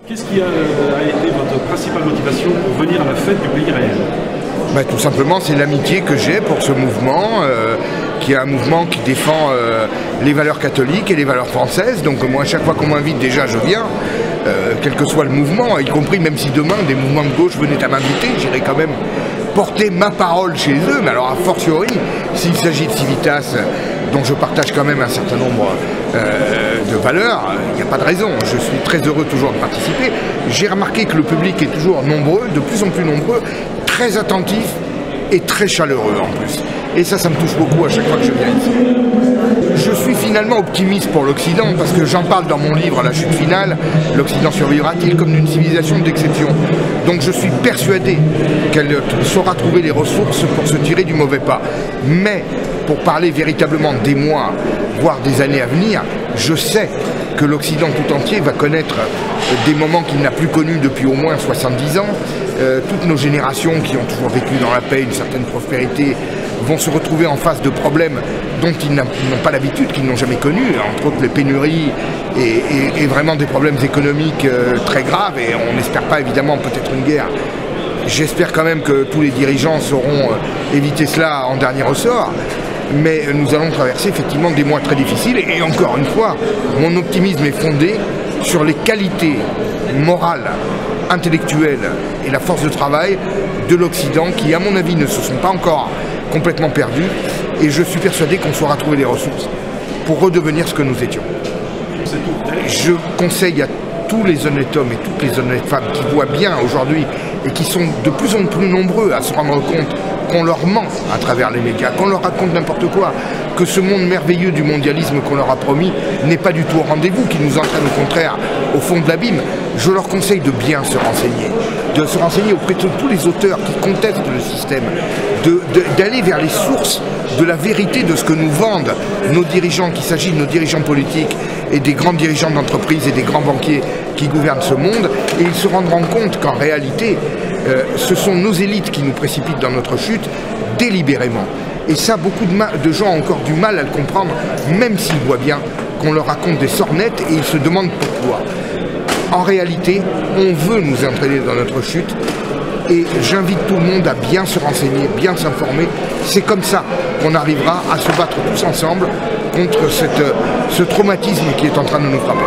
Qu'est-ce qui a été votre principale motivation pour venir à la fête du pays réel? Tout simplement, c'est l'amitié que j'ai pour ce mouvement, qui est un mouvement qui défend les valeurs catholiques et les valeurs françaises. Donc moi, à chaque fois qu'on m'invite, déjà, je viens, quel que soit le mouvement, y compris même si demain, des mouvements de gauche venaient à m'inviter, j'irais quand même porter ma parole chez eux, mais alors a fortiori, s'il s'agit de Civitas, dont je partage quand même un certain nombre de valeurs, il n'y a pas de raison. Je suis très heureux toujours de participer. J'ai remarqué que le public est toujours nombreux, de plus en plus nombreux, très attentif et très chaleureux en plus. Et ça me touche beaucoup à chaque fois que je viens ici. Je suis finalement optimiste pour l'Occident parce que j'en parle dans mon livre La chute finale, l'Occident survivra-t-il comme d'une civilisation d'exception. Donc je suis persuadé qu'elle saura trouver les ressources pour se tirer du mauvais pas. Mais pour parler véritablement des mois, voire des années à venir, je sais que l'Occident tout entier va connaître des moments qu'il n'a plus connus depuis au moins 70 ans. Toutes nos générations qui ont toujours vécu dans la paix, une certaine prospérité, vont se retrouver en face de problèmes dont ils n'ont pas l'habitude, qu'ils n'ont jamais connus, entre autres les pénuries et vraiment des problèmes économiques très graves, et on n'espère pas évidemment peut-être une guerre. J'espère quand même que tous les dirigeants sauront éviter cela en dernier ressort, mais nous allons traverser effectivement des mois très difficiles, et encore une fois, mon optimisme est fondé sur les qualités morales, intellectuelles et la force de travail de l'Occident qui, à mon avis, ne se sont pas encore complètement perdus, et je suis persuadé qu'on saura trouver les ressources pour redevenir ce que nous étions. Je conseille à tous les honnêtes hommes et toutes les honnêtes femmes qui voient bien aujourd'hui et qui sont de plus en plus nombreux à se rendre compte qu'on leur ment à travers les médias, qu'on leur raconte n'importe quoi, que ce monde merveilleux du mondialisme qu'on leur a promis n'est pas du tout au rendez-vous, qui nous entraîne au contraire au fond de l'abîme. Je leur conseille de bien se renseigner auprès de tous les auteurs qui contestent le système, d'aller vers les sources de la vérité de ce que nous vendent nos dirigeants, qu'il s'agit de nos dirigeants politiques et des grands dirigeants d'entreprise et des grands banquiers qui gouvernent ce monde, et ils se rendront compte qu'en réalité, ce sont nos élites qui nous précipitent dans notre chute délibérément. Et ça, beaucoup de gens ont encore du mal à le comprendre, même s'ils voient bien qu'on leur raconte des sornettes et ils se demandent pourquoi. En réalité, on veut nous entraîner dans notre chute, et j'invite tout le monde à bien se renseigner, bien s'informer. C'est comme ça qu'on arrivera à se battre tous ensemble contre ce traumatisme qui est en train de nous frapper.